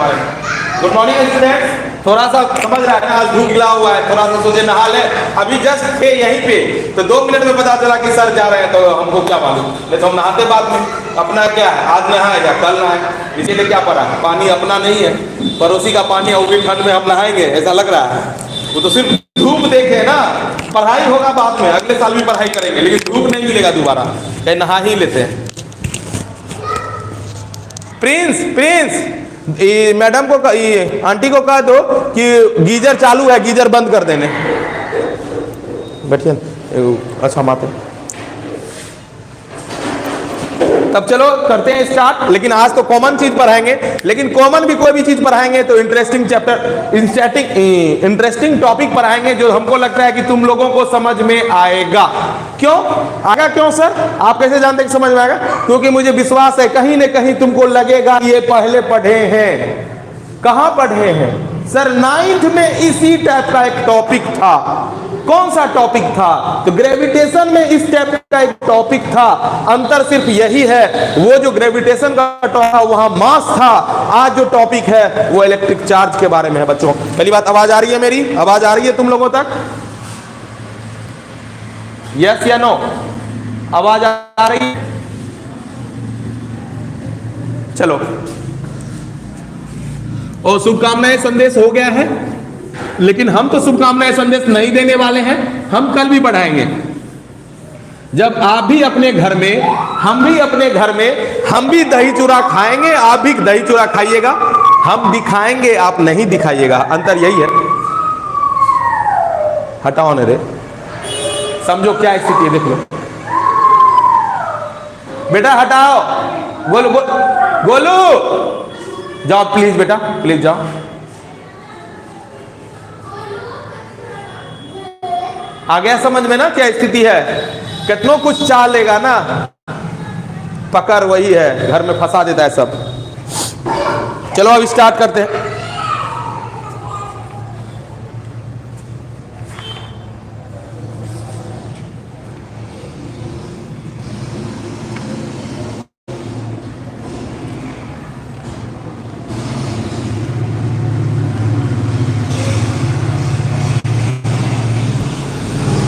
तुम्हारे। Good morning students. थोड़ा सा समझ रहा है ना, आज धूप गिला हुआ है, थोड़ा सा सोचे नहा ले। अभी जस्ट थे यहीं पे तो 2 मिनट में पता चला कि सर जा रहे हैं, तो हमको क्या मालूम, नहीं तो हम नहाते बाद में। अपना क्या है, आज नहाएगा कल नहाए, इसीलिए क्या पड़ा है, पानी अपना नहीं है, पड़ोसी का पानी और भी ठंड में हम नहाएंगे, ऐसा लग रहा है। वो तो सिर्फ धूप देखे ना, पढ़ाई होगा बाद में, अगले साल भी पढ़ाई करेंगे, लेकिन धूप नहीं मिलेगा दोबारा, कहीं नहा ही लेते हैं। प्रिंस मैडम को आंटी को कह दो कि गीजर चालू है, गीजर बंद कर देने। बैठिए, अच्छा माते। तब चलो करते हैं स्टार्ट। लेकिन आज तो कॉमन चीज पढ़ाएंगे, लेकिन कॉमन भी कोई भी चीज पढ़ाएंगे तो इंटरेस्टिंग चैप्टर, इंटरेस्टिंग टॉपिक पढ़ाएंगे जो हमको लगता है कि तुम लोगों को समझ में आएगा। क्यों आएगा? क्यों सर? आप कैसे जानते हैं कि समझ में आएगा? क्योंकि मुझे विश्वास है कहीं ना कहीं तुमको लगेगा ये पहले पढ़े हैं। कहां पढ़े हैं सर? 9th में इसी टाइप का एक टॉपिक था। कौन सा टॉपिक था? तो ग्रेविटेशन में इस टाइप का एक टॉपिक था। अंतर सिर्फ यही है, वो जो ग्रेविटेशन का टॉपिक था वहां मास था, आज जो टॉपिक है वो इलेक्ट्रिक चार्ज के बारे में है। बच्चों पहली बात, आवाज आ रही है मेरी? आवाज आ रही है तुम लोगों तक? यस या नो? आवाज आ रही है? चलो, और शुभकामनाएं संदेश हो गया है, लेकिन हम तो शुभकामनाएं संदेश नहीं देने वाले हैं, हम कल भी पढ़ाएंगे। जब आप भी अपने घर में, हम भी अपने घर में, हम भी दही चूड़ा खाएंगे, आप भी दही चूड़ा खाइएगा, हम दिखाएंगे, आप नहीं दिखाइएगा। अंतर यही है। हटाओ न रे, समझो क्या स्थिति है, देख लो बेटा, हटाओ। गोलू गोलू जाओ प्लीज बेटा, प्लीज जाओ। आ गया समझ में ना क्या स्थिति है? कितनों कुछ चाह लेगा ना, पकड़ वही है, घर में फंसा देता है सब। चलो अब स्टार्ट करते हैं।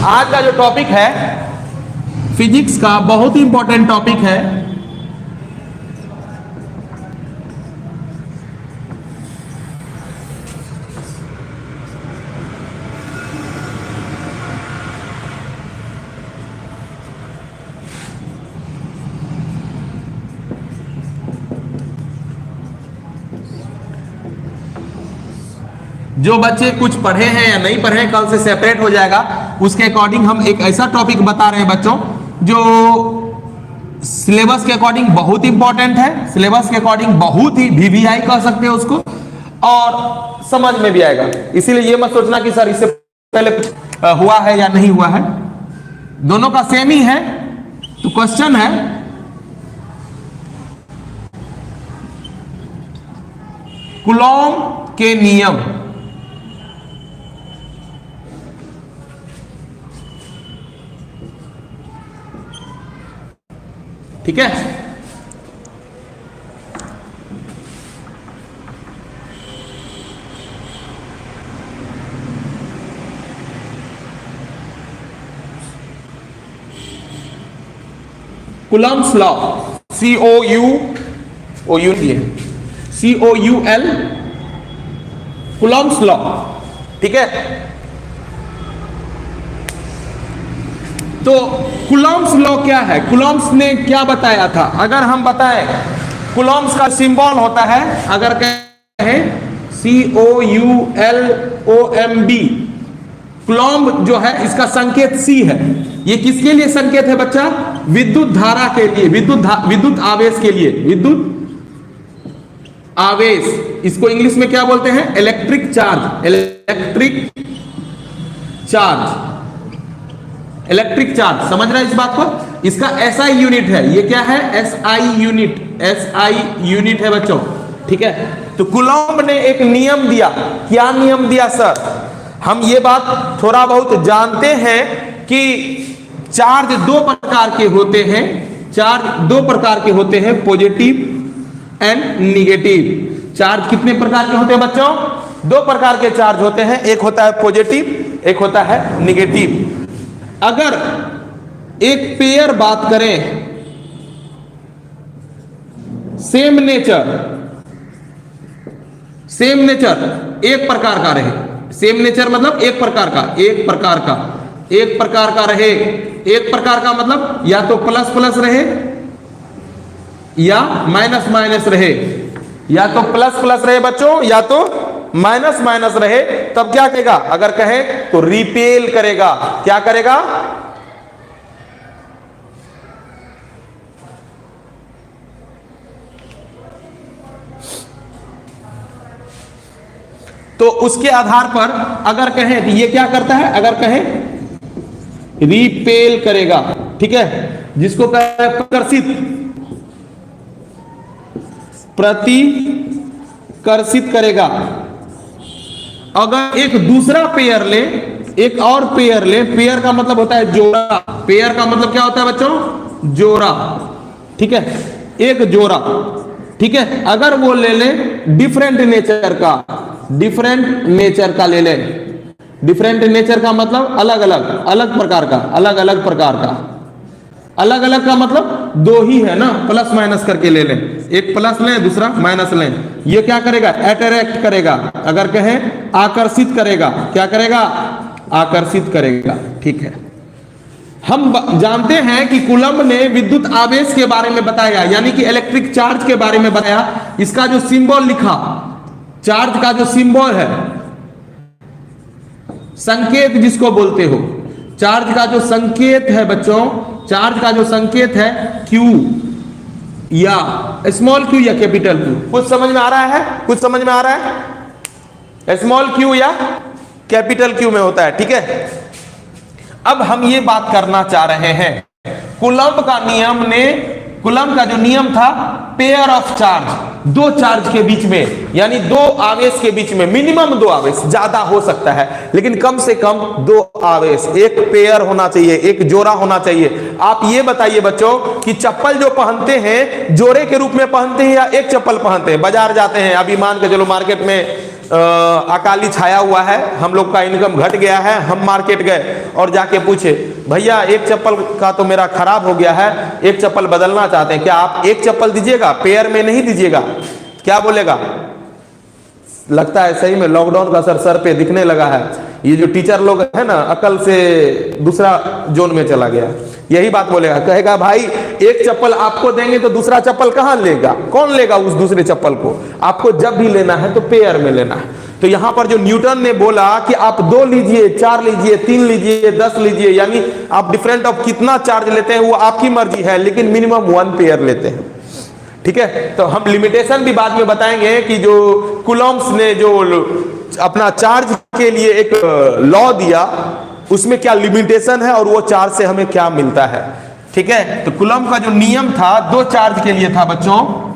आज का जो टॉपिक है फिजिक्स का, बहुत ही इंपॉर्टेंट टॉपिक है। जो बच्चे कुछ पढ़े हैं या नहीं पढ़े, कल से सेपरेट हो जाएगा, उसके अकॉर्डिंग हम एक ऐसा टॉपिक बता रहे हैं बच्चों जो सिलेबस के अकॉर्डिंग बहुत इंपॉर्टेंट है, सिलेबस के अकॉर्डिंग बहुत ही वीवीआई कह सकते हैं उसको, और समझ में भी आएगा। इसीलिए ये मत सोचना कि सर इससे पहले हुआ है या नहीं हुआ है, दोनों का सेम ही है। तो क्वेश्चन है, कूलॉम के नियम, ठीक है? Coulomb's law, COUL, Coulomb's law, ठीक है? तो कूलॉम्स लॉ क्या है? कूलॉम्स ने क्या बताया था? अगर हम बताएं, कूलॉम्स का सिंबल होता है, अगर कहें COULOMB, कूलॉम्ब जो है इसका संकेत C है। ये किसके लिए संकेत है बच्चा? विद्युत धारा के लिए, विद्युत आवेश के लिए, विद्युत आवेश। इसको इंग्लिश में क्या बोलते हैं? Electric charge, electric charge, electric charge. समझ रहे हैं इस बात को? इसका SI यूनिट है, ये क्या है? SI यूनिट, SI यूनिट है बच्चों, ठीक है? तो कूलॉम्ब ने एक नियम दिया। क्या नियम दिया सर? हम ये बात थोड़ा बहुत जानते हैं कि चार्ज दो प्रकार के होते हैं, चार्ज दो प्रकार के होते हैं, पॉजिटिव एंड निगेटिव। चार्ज कितने प्रकार के होते हैं बच्चों? दो प्रकार के चार्ज होते हैं, एक होता है पॉजिटिव, एक होता है निगेटिव। अगर एक पेयर बात करें, सेम नेचर एक प्रकार का रहे, सेम नेचर मतलब एक प्रकार का रहे, एक प्रकार का मतलब या तो प्लस प्लस रहे या माइनस माइनस रहे, या तो प्लस प्लस रहे बच्चों या तो माइनस माइनस रहे, तब क्या कहेगा? अगर कहे तो रिपेल करेगा। क्या करेगा? तो उसके आधार पर अगर कहें कि ये क्या करता है, अगर कहें रिपेल करेगा, ठीक है, जिसको कहते हैं प्रतिकर्षित करेगा। अगर एक दूसरा पेयर ले, एक और पेयर ले, पेयर का मतलब होता है जोड़ा, पेयर का मतलब क्या होता है बच्चों? जोड़ा, ठीक है, एक जोड़ा, ठीक है। अगर वो ले ले डिफरेंट नेचर का, डिफरेंट नेचर का ले ले, डिफरेंट नेचर का मतलब अलग अलग, अलग प्रकार का, अलग अलग प्रकार का, अलग अलग का मतलब दो ही है ना, प्लस माइनस करके ले लें, एक प्लस लें दूसरा माइनस लें। ये क्या करेगा? अट्रैक्ट करेगा। अगर कहें आकर्षित करेगा, क्या करेगा? आकर्षित करेगा, ठीक है। हम जानते हैं कि कूलम्ब ने विद्युत आवेश के बारे में बताया, यानी कि इलेक्ट्रिक चार्ज के बारे में बताया। इसका जो सिंबल लिखा, चार्ज का जो सिंबल है, संकेत जिसको बोलते हो, चार्ज का जो संकेत है बच्चों, चार्ज का जो संकेत है Q या स्मॉल q या कैपिटल Q, कुछ समझ में आ रहा है? कुछ समझ में आ रहा है? स्मॉल q या कैपिटल Q में होता है, ठीक है। अब हम ये बात करना चाह रहे हैं, कूलम्ब का नियम ने, कूलम्ब का जो नियम था, पेयर ऑफ चार्ज, दो चार्ज के बीच में, यानी दो आवेश के बीच में, मिनिमम दो आवेश, ज्यादा हो सकता है लेकिन कम से कम दो आवेश, एक पेयर होना चाहिए, एक जोड़ा होना चाहिए। आप ये बताइए बच्चों कि चप्पल जो पहनते हैं जोड़े के रूप में पहनते हैं या एक चप्पल पहनते हैं? बाजार जाते हैं, अभी मान के चलो मार्केट में अकाली छाया हुआ है, हम लोग का इनकम घट गया है, हम मार्केट गए और जाके पूछे, भैया एक चप्पल का तो मेरा खराब हो गया है, एक चप्पल बदलना चाहते हैं, क्या आप एक चप्पल दीजिएगा, पेयर में नहीं दीजिएगा? क्या बोलेगा? लगता है सही में लॉकडाउन का असर सर पे दिखने लगा है। ये जो टीचर लोग है ना, अकल से दूसरा जोन में चला गया, यही बात बोलेगा, कहेगा भाई एक चप्पल आपको देंगे तो दूसरा चप्पल कहां लेगा? कौन लेगा उस दूसरे चप्पल को? आपको जब भी लेना है तो पेयर में लेना है। तो यहां पर जो न्यूटन ने बोला कि आप 2 लीजिए, 4 लीजिए, 3 लीजिए, 10 लीजिए, यानी आप डिफरेंट ऑफ कितना चार्ज लेते हैं वो आपकी मर्जी है, लेकिन मिनिमम 1 पेयर लेते हैं, ठीक है। तो हम लिमिटेशन भी बाद में बताएंगे कि जो कूलम्ब्स ने जो अपना चार्ज के लिए एक लॉ दिया, उसमें क्या लिमिटेशन है और वो चार्ज से हमें क्या मिलता है, ठीक है। तो कूलम्ब का जो नियम था दो चार्ज के लिए था बच्चों,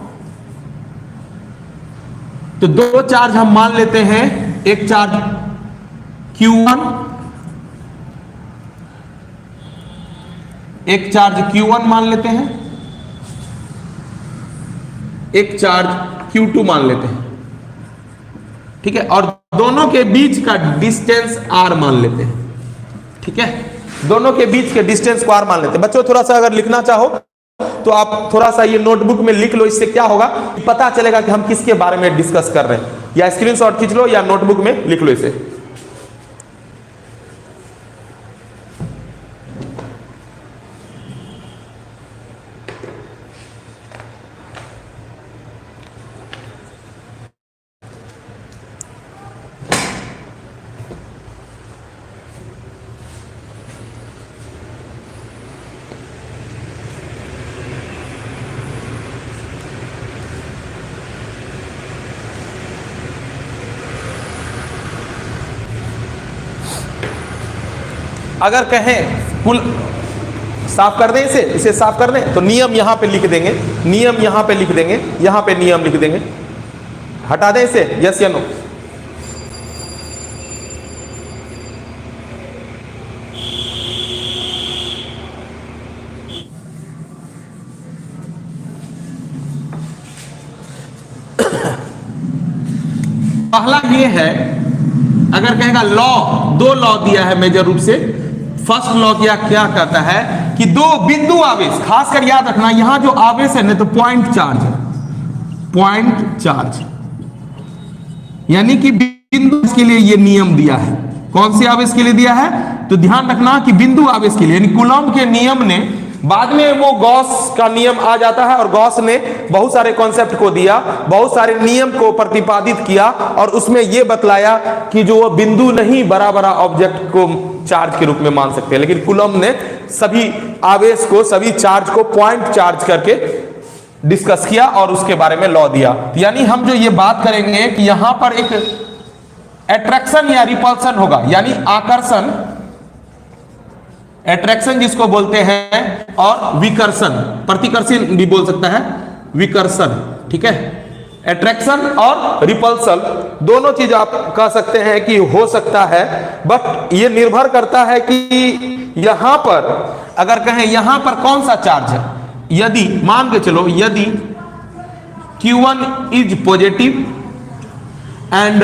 तो दो चार्ज हम मान लेते हैं, एक चार्ज Q1, एक चार्ज Q1 मान लेते हैं, एक चार्ज Q2 मान लेते हैं, ठीक है, और दोनों के बीच का डिस्टेंस R मान लेते हैं, ठीक है। दोनों के बीच के डिस्टेंस को R मान लेते हैं। बच्चों थोड़ा सा अगर लिखना चाहो तो आप थोड़ा सा ये नोटबुक में लिख लो, इससे क्या होगा पता चलेगा कि हम किसके बारे में डिस्कस कर रहे हैं, या स्क्रीनशॉट खींच लो या नोटबुक में लिख लो इसे। अगर कहें कुल साफ कर दें, इसे साफ कर दें, तो नियम यहां पे लिख देंगे, नियम यहां पे लिख देंगे, यहां पे नियम लिख देंगे, हटा दें इसे, यस या नो? पहला ये है, अगर कहेगा लॉ, दो लॉ दिया है मेजर रूप से। फर्स्ट लॉ क्या क्या कहता है कि दो बिंदु आवेश, खासकर याद रखना यहां जो आवेश है ना तो पॉइंट चार्ज है, पॉइंट चार्ज, यानी कि बिंदु के लिए ये नियम दिया है। कौन से आवेश के लिए दिया है? तो ध्यान रखना कि बिंदु आवेश के लिए, यानी कूलॉम के नियम ने, बाद में वो गॉस का नियम आ जाता है और गॉस ने बहुत सारे कॉन्सेप्ट को दिया, बहुत सारे नियम को प्रतिपादित किया और उसमें यह बतलाया कि जो वो बिंदु नहीं बड़ा बड़ा ऑब्जेक्ट को चार्ज के रूप में मान सकते हैं, लेकिन कूलॉम ने सभी आवेश को, सभी चार्ज को पॉइंट चार्ज करके डिस्कस किया और उसके बारे में लॉ दिया। यानी हम जो ये बात करेंगे कि यहां पर एक अट्रैक्शन या रिपल्सन होगा, यानी आकर्षण, अट्रैक्शन जिसको बोलते हैं, और विकर्षण, प्रतिकर्षण भी बोल सकता है, विकर्षण, ठीक है। अट्रैक्शन और रिपल्सन दोनों चीज आप कह सकते हैं कि हो सकता है, बट ये निर्भर करता है कि यहां पर अगर कहें यहां पर कौन सा चार्ज है। यदि मान के चलो, यदि Q1 is positive and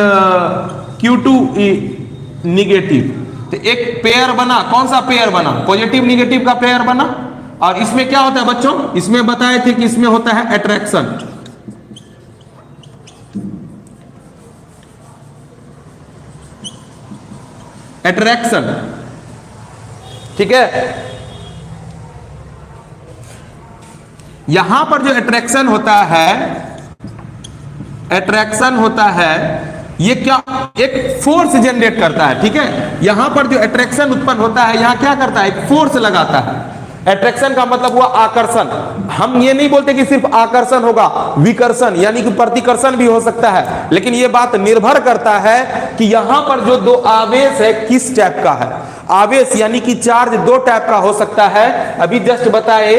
Q2 is negative, तो एक पेयर बना, कौन सा पेयर बना? पॉजिटिव निगेटिव का पेयर बना। और इसमें क्या होता है बच्चों? इसमें बताए थे कि इसमें होता है अट्रैक्शन, अट्रैक्शन, ठीक है। यहां पर जो अट्रैक्शन होता है, अट्रैक्शन होता है, ये क्या, एक फोर्स जनरेट करता है, ठीक है। यहां पर जो अट्रैक्शन उत्पन्न होता है, यहां क्या करता है? एक फोर्स लगाता है। अट्रैक्शन का मतलब हुआ आकर्षण। हम ये नहीं बोलते कि सिर्फ आकर्षण होगा, विकर्षण यानी कि प्रतिकर्षण भी हो सकता है, लेकिन ये बात निर्भर करता है कि यहां पर जो दो आवेश है किस टाइप का है। आवेश यानी कि चार्ज दो टाइप का हो सकता है, अभी जस्ट बताए,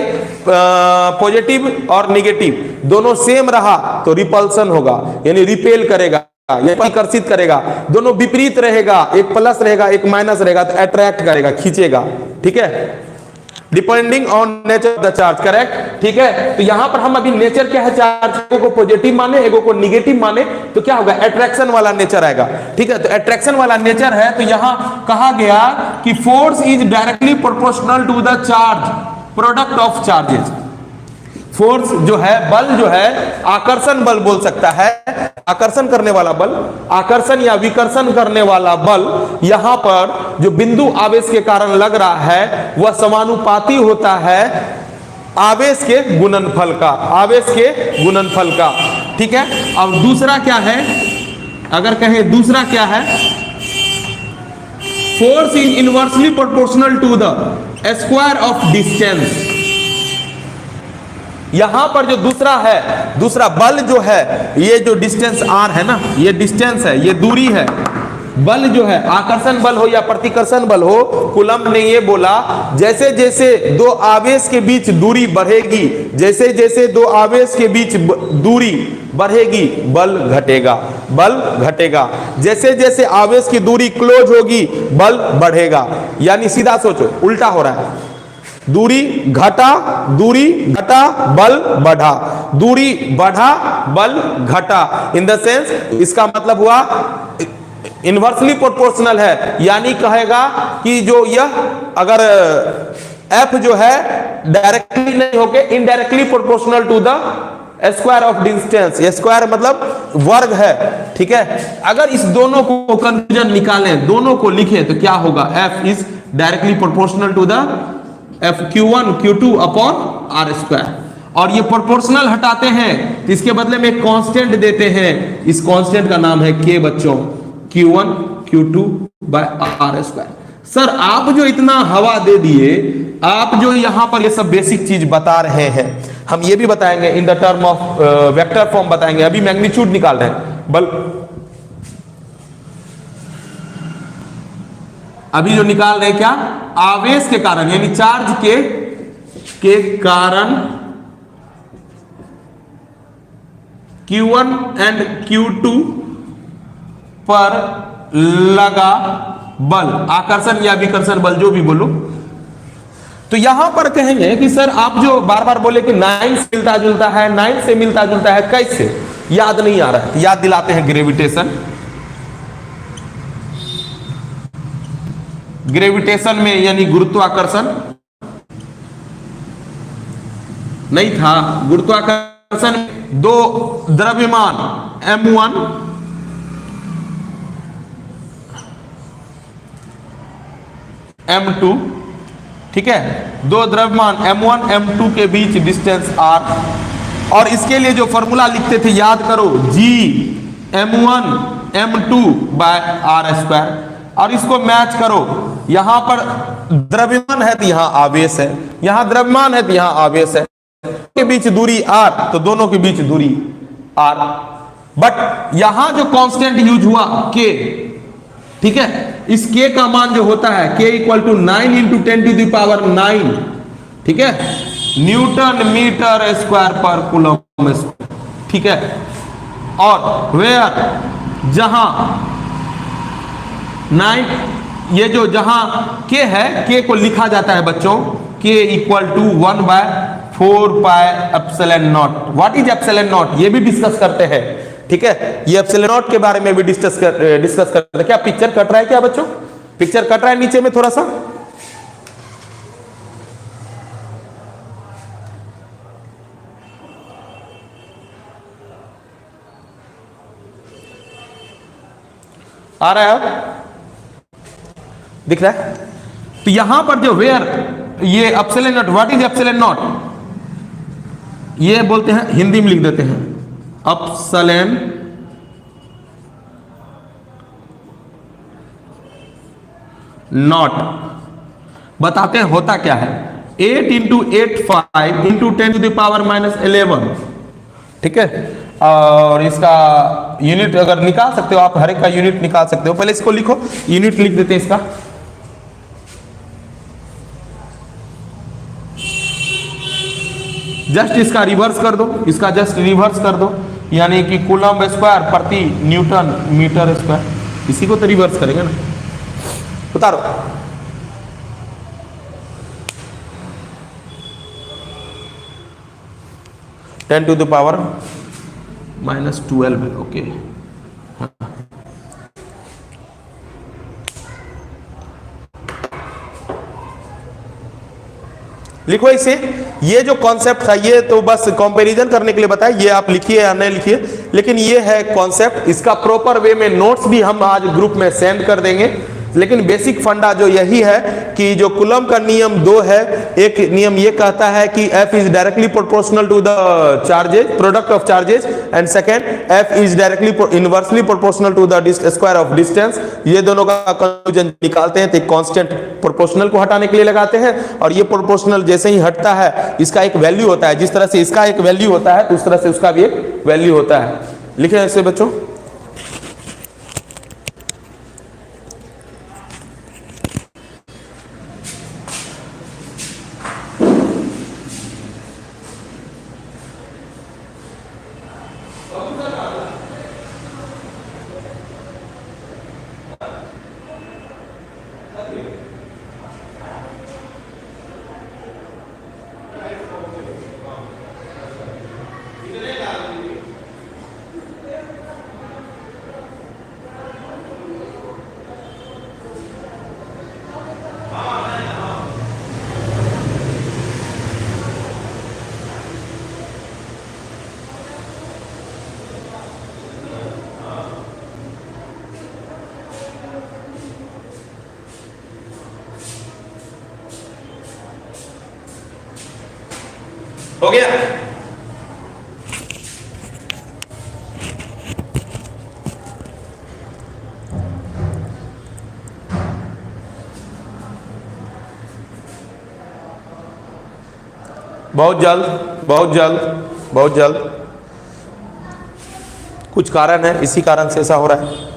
पॉजिटिव और निगेटिव दोनों सेम रहा तो रिपल्सन होगा, यानी रिपेल करेगा या आकर्षित करेगा। दोनों विपरीत रहेगा, एक प्लस रहेगा एक माइनस रहेगा तो अट्रैक्ट करेगा, खींचेगा, ठीक है। Depending on nature of the charge, correct, ठीक है। तो यहां पर हम अभी नेचर क्या है चार्ज, एगो को पॉजिटिव माने एगो को निगेटिव माने तो क्या होगा? अट्रैक्शन वाला नेचर आएगा, ठीक है। तो अट्रैक्शन वाला नेचर है, तो यहां कहा गया कि force is directly proportional to the charge, product of charges. Force जो है, बल जो है, आकर्षण बल बोल सकता है, आकर्षण करने वाला बल, आकर्षण या विकर्षण करने वाला बल यहां पर जो बिंदु आवेश के कारण लग रहा है वह समानुपाती होता है आवेश के गुणनफल का, आवेश के गुणनफल का, ठीक है। अब दूसरा क्या है, अगर कहें दूसरा क्या है, force is inversely proportional to the square of distance. यहां पर जो दूसरा है, दूसरा बल जो है, ये जो डिस्टेंस r है ना, ये डिस्टेंस है, ये दूरी है। बल जो है, आकर्षण बल हो या प्रतिकर्षण बल हो, कूलम ने ये बोला जैसे जैसे दो आवेश के बीच दूरी बढ़ेगी, जैसे जैसे दो आवेश के बीच दूरी बढ़ेगी बल घटेगा, बल घटेगा। जैसे जैसे आवेश की दूरी क्लोज होगी बल बढ़ेगा। यानी सीधा सोचो, उल्टा हो रहा है, दूरी घटा बल बढ़ा, दूरी बढ़ा बल घटा। इन द सेंस इसका मतलब हुआ इनवर्सली प्रोपोर्शनल है, यानी कहेगा कि जो यह अगर F जो है डायरेक्टली नहीं होके indirectly proportional to the square of distance. Square मतलब वर्ग है, ठीक है। अगर इस दोनों को कंक्लूजन निकालें, दोनों को लिखें तो क्या होगा? F is directly proportional to the F Q1 Q2 upon R square. और ये प्रोपोर्शनल हटाते हैं तो इसके बदले में कांस्टेंट देते हैं, इस कांस्टेंट का नाम है K बच्चों, Q1 Q2 bye R square. Sir आप जो इतना हवा दे दिए, आप जो यहां पर ये सब बेसिक चीज बता रहे हैं, हम ये भी बताएंगे in the term of vector form बताएंगे। अभी मैग्नीट्यूड निकाल रहे हैं, बल अभी जो निकाल रहे हैं क्या? आवेश के कारण, यानी चार्ज के कारण Q1 एंड Q2 पर लगा बल, आकर्षण या विकर्षण बल जो भी बोलो। तो यहां पर कहेंगे कि सर आप जो बार बार बोले कि 9 से मिलता जुलता है, 9 से मिलता जुलता है, कैसे? याद नहीं आ रहा है, याद दिलाते हैं ग्रेविटेशन। ग्रेविटेशन में यानी गुरुत्वाकर्षण नहीं था, गुरुत्वाकर्षण में दो द्रव्यमान M1 M2, ठीक है, दो द्रव्यमान M1 M2 के बीच डिस्टेंस r, और इसके लिए जो फॉर्मूला लिखते थे याद करो, G M1 M2 bye r square, और इसको मैच करो, यहां पर द्रव्यमान है तो यहां आवेश है, यहां द्रव्यमान है तो यहां आवेश है, के बीच दूरी r, तो दोनों के बीच दूरी r, बट यहां जो कांस्टेंट यूज हुआ k, ठीक है, इस k का मान जो होता है k equal to 9 into 10 to the power 9, ठीक है, न्यूटन मीटर स्क्वायर पर कूलम स्क्वायर, ठीक है, और वेयर जहां 9 ये जो जहां k है, k को लिखा जाता है बच्चों k equal to 1/4 pi epsilon naught. What is epsilon naught ये भी डिस्कस करते हैं, ठीक है, ये एप्सिलॉन नॉट के बारे में भी डिस्कस करते हैं। क्या पिक्चर कट रहा है क्या बच्चों? पिक्चर कट रहा है नीचे में थोड़ा सा? आ रहा है, दिख रहा है? तो यहां पर जो वेयर ये epsilon naught, what is epsilon naught, ये बोलते हैं, हिंदी में लिख देते हैं एप्सिलॉन नॉट, बताते हैं होता क्या है, 8 into 8 5 into 10 to the power -11, ठीक है, और इसका यूनिट अगर निकाल सकते हो आप, हर एक का यूनिट निकाल सकते हो, पहले इसको लिखो, यूनिट लिख देते हैं इसका, जस्ट इसका रिवर्स कर दो, इसका जस्ट रिवर्स कर दो, यानी कि कूलम स्क्वायर प्रति न्यूटन मीटर स्क्वायर, इसी को तो रिवर्स करेंगे ना, उतारो, ten to the power -12, okay, लिखो इसे। ये जो कॉन्सेप्ट था ये तो बस कंपैरिजन करने के लिए बताया, ये आप लिखिए या नहीं लिखिए, लेकिन ये है कॉन्सेप्ट, इसका प्रॉपर वे में नोट्स भी हम आज ग्रुप में सेंड कर देंगे, लेकिन बेसिक फंडा जो यही है कि जो कूलम का नियम 2 है, एक नियम ये कहता है कि F is directly proportional to the charges, product of charges, and second F is directly inversely proportional to the square of distance. ये दोनों का कंक्लूजन निकालते हैं तो एक कांस्टेंट प्रोपोर्शनल को हटाने के लिए लगाते हैं, और ये प्रोपोर्शनल जैसे ही हटता है इसका एक वैल्यू होता है, जिस तरह से इसका एक वैल्यू होता है उस तरह से उसका भी एक वैल्यू होता है। लिखे ऐसे बच्चों, हो गया? बहुत जल्द, बहुत जल्द, बहुत जल्द, कुछ कारण है, इसी कारण से ऐसा हो रहा है।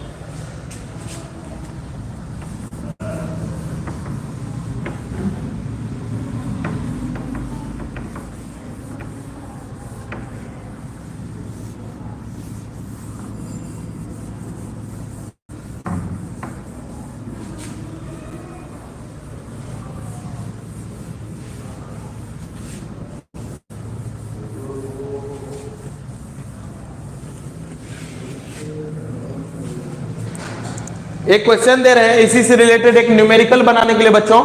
एक क्वेश्चन दे रहे हैं इसी से रिलेटेड, एक न्यूमेरिकल बनाने के लिए बच्चों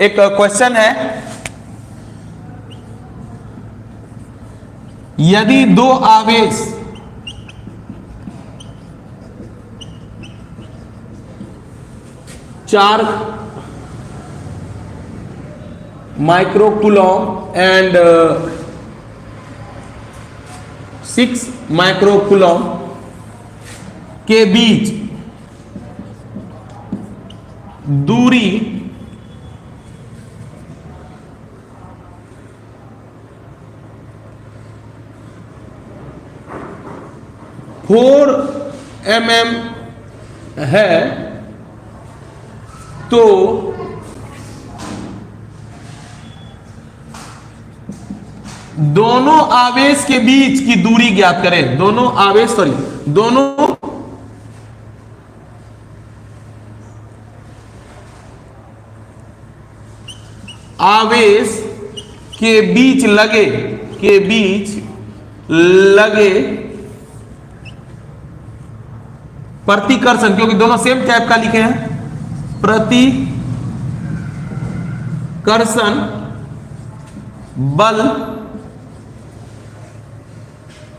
एक क्वेश्चन है, यदि दो आवेश चार माइक्रोकूलम एंड 6 माइक्रोकूलम के बीच दूरी 4 mm है, तो दोनों आवेश के बीच की दूरी ज्ञात करें। दोनों आवेश दोनों आवेश के बीच लगे प्रतिकर्षण, क्योंकि दोनों सेम टाइप का लिखे हैं, प्रतिकर्षण बल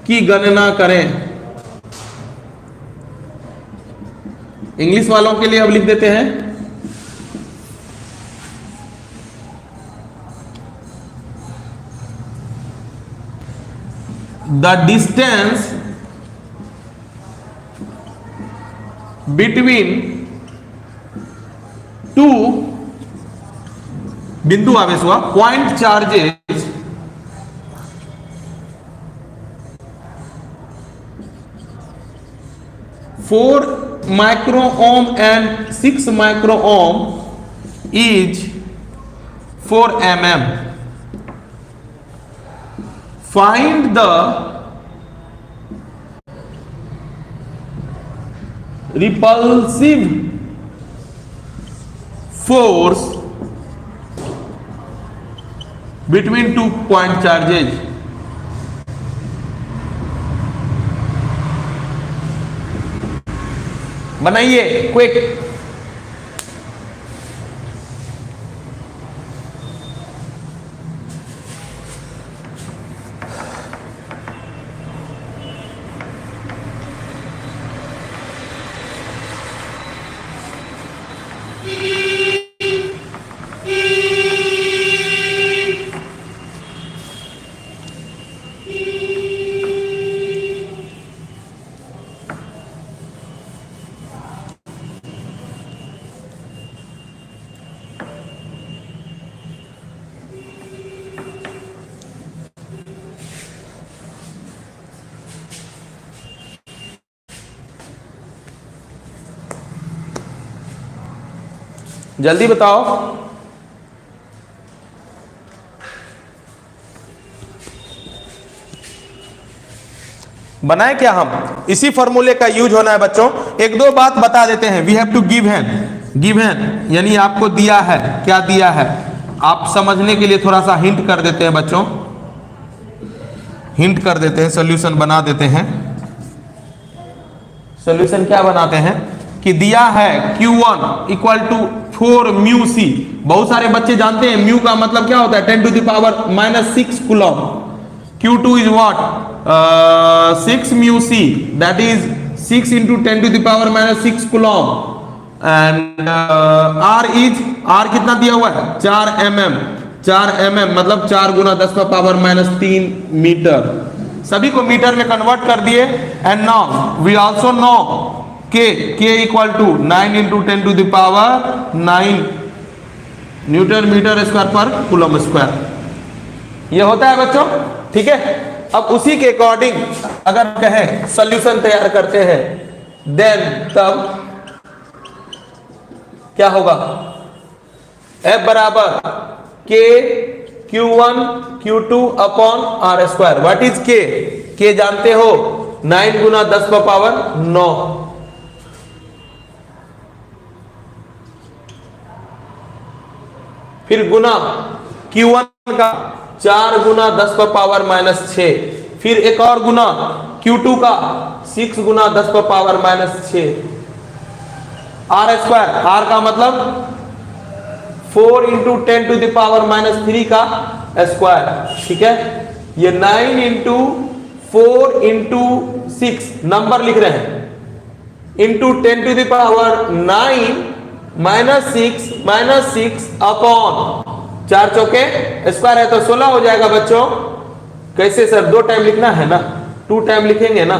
की गणना करें। इंग्लिश वालों के लिए अब लिख देते हैं, द डिस्टेंस बिटवीन टू बिंदु आवेश हुआ point charges four micro ohm and 6 micro ohm is 4 mm. Find the repulsive force between 2 point charges. बनाइए क्विक। जल्दी बताओ। बनाए क्या हम? इसी फॉर्मूले का यूज होना है बच्चों। एक दो बात बता देते हैं। वी हैव टू गिव हैन यानी आपको दिया है। क्या दिया है आप समझने के लिए थोड़ा सा हिंट कर देते हैं बच्चों, हिंट कर देते हैं, सॉल्यूशन बना देते हैं। सॉल्यूशन क्या बनाते हैं कि दिया है Q1 equal to 4 mu C. बहुत सारे बच्चे जानते हैं म्यू का मतलब क्या होता है 10 to the power -6 coulomb. Q2 is what 6 mu C, that is 6 into 10 to the power -6 coulomb. And R कितना दिया हुआ है 4 mm मतलब 4 गुना 10 का पावर -3 मीटर। सभी को मीटर में कन्वर्ट कर दिए। And now we also know K equal to 9 into 10 to the power 9 newton metre square पर कूलम स्क्वायर। ये होता है बच्चों, ठीक है। अब उसी के अकॉर्डिंग अगर कहें सॉल्यूशन तैयार करते हैं देन तब क्या होगा F बराबर K Q1 Q2 upon R square. What is K जानते हो 9 गुना 10 का पावर 9। फिर गुना Q1 का 4 गुना 10 पर पावर -6, फिर एक और गुना Q2 का 6 गुना 10 पर पावर -6। आर स्क्वायर, आर का मतलब 4 इंटू 10 टू द पावर -3 का स्क्वायर, ठीक है। ये 9 इंटू 4 इंटू 6 नंबर लिख रहे हैं, into 10 to the power 9 -6 upon 4 चौके स्क्वायर है तो 16 हो जाएगा बच्चों। कैसे सर, 2 टाइम लिखना है ना, 2 टाइम लिखेंगे ना,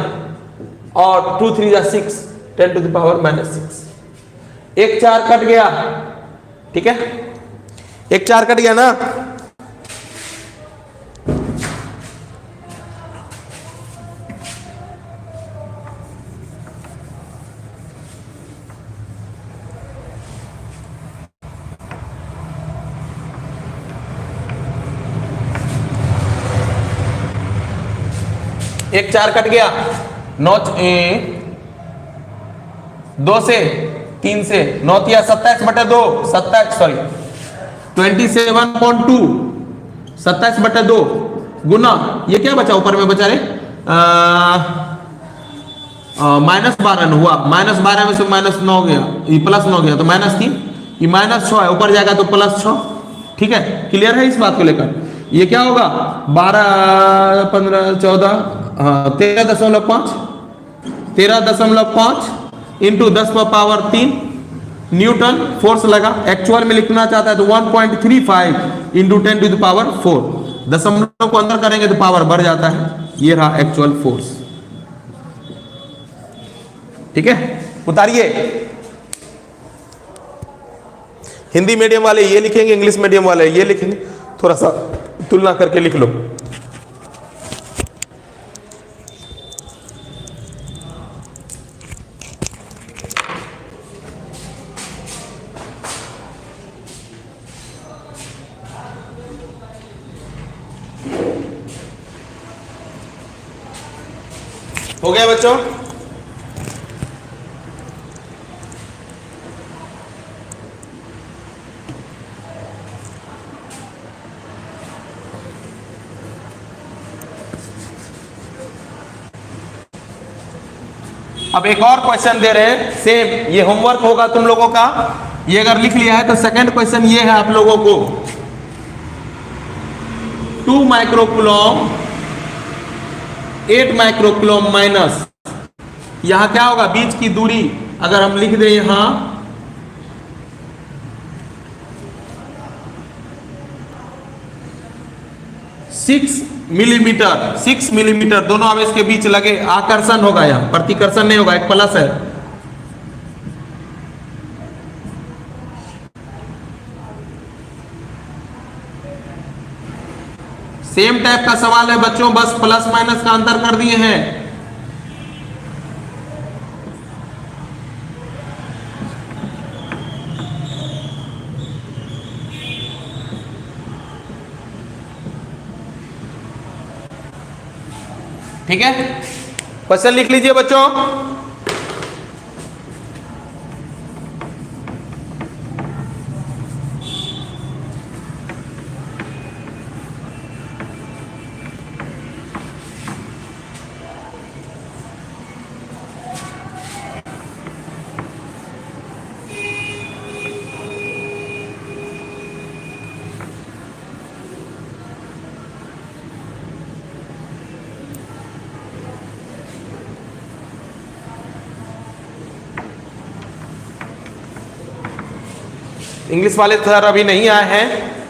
और 2 3 6, 10 टू द पावर -6। एक 4 कट गया, ठीक है, एक 4 कट गया ना। एक 4 कट गया, 2 से 3 से 9 या 27/2, 27 सॉरी 27.2, 27/2 गुना ये क्या बचा ऊपर में बचा रे, -12 हुआ, -12 में से -9 गया, ये +9 गया तो -3, ये -6 है, ऊपर जाएगा तो +6, ठीक है। क्लियर है इस बात को लेकर। ये क्या होगा 12 15 14 13.5 इंटू 10⁻³ न्यूटन फोर्स लगा। एक्चुअल में लिखना चाहता है तो 1.35 इंटू 10 टू द पावर 4, दशमलव को अंदर करेंगे तो पावर बढ़ जाता है। ये रहा एक्चुअल फोर्स, ठीक है। उतारिए, हिंदी मीडियम वाले ये लिखेंगे, इंग्लिश मीडियम वाले ये लिखेंगे, थोड़ा सा तुलना करके लिख लो। हो गया बच्चों? अब एक और क्वेश्चन दे रहे हैं, सेम ये होमवर्क होगा तुम लोगों का। ये अगर लिख लिया है तो सेकंड क्वेश्चन ये है आप लोगों को, 2 माइक्रोकूलम 8 माइक्रोकूलम माइनस, यहां क्या होगा बीच की दूरी अगर हम लिख दें यहां 6 मिलीमीटर, 6 मिलीमीटर दोनों आवेश के बीच लगे आकर्षण होगा, यहां प्रतिकर्षण नहीं होगा, एक प्लस है। सेम टाइप का सवाल है बच्चों, बस प्लस माइनस का अंतर कर दिए हैं। ठीक है, क्वेश्चन लिख लीजिए बच्चों। इंग्लिश वाले सर अभी नहीं आए हैं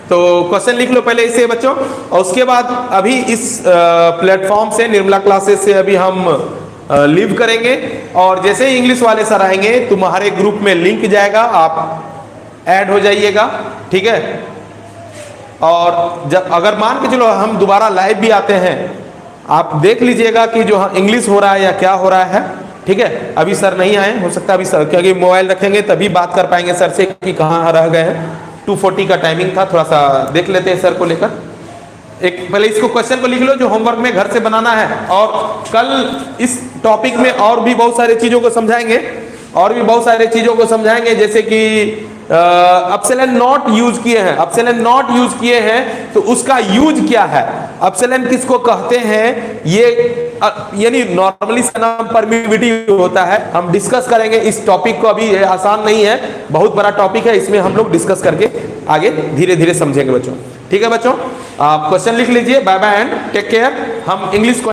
तो क्वेश्चन लिख लो पहले इसे बच्चों, और उसके बाद अभी इस प्लेटफॉर्म से निर्मला क्लासेस से अभी हम लीव करेंगे, और जैसे ही इंग्लिश वाले सर आएंगे तुम्हारे ग्रुप में लिंक जाएगा, आप ऐड हो जाइएगा, ठीक है। और जब अगर मान के चलो हम दोबारा लाइव भी आते हैं, आप देख लीजिएगा कि जो इंग्लिश हो रहा है या क्या हो रहा है, ठीक है। अभी सर नहीं आए, हो सकता है अभी सर, क्योंकि मोबाइल रखेंगे तभी बात कर पाएंगे सर से कि कहाँ रह गए हैं। 2:40 का टाइमिंग था, थोड़ा सा देख लेते हैं सर को लेकर। एक पहले इसको क्वेश्चन को लिख लो जो होमवर्क में घर से बनाना है, और कल इस टॉपिक में और भी बहुत सारी चीजों को समझाएंगे, और भी बहुत सारी चीजों को समझाएंगे, जैसे कि एप्सिलॉन नॉट यूज किए हैं, एप्सिलॉन नॉट यूज किए हैं तो उसका यूज क्या है, अपसेलेंट किसको कहते हैं, ये यानी नॉर्मली इसका नाम परमिटिविटी होता है। हम डिस्कस करेंगे इस टॉपिक को, अभी आसान नहीं है, बहुत बड़ा टॉपिक है, इसमें हम लोग डिस्कस करके आगे धीरे धीरे समझेंगे बच्चों। ठीक है बच्चों, आप क्वेश्चन लिख लीजिए। Bye bye and take care. हम इंग्लिश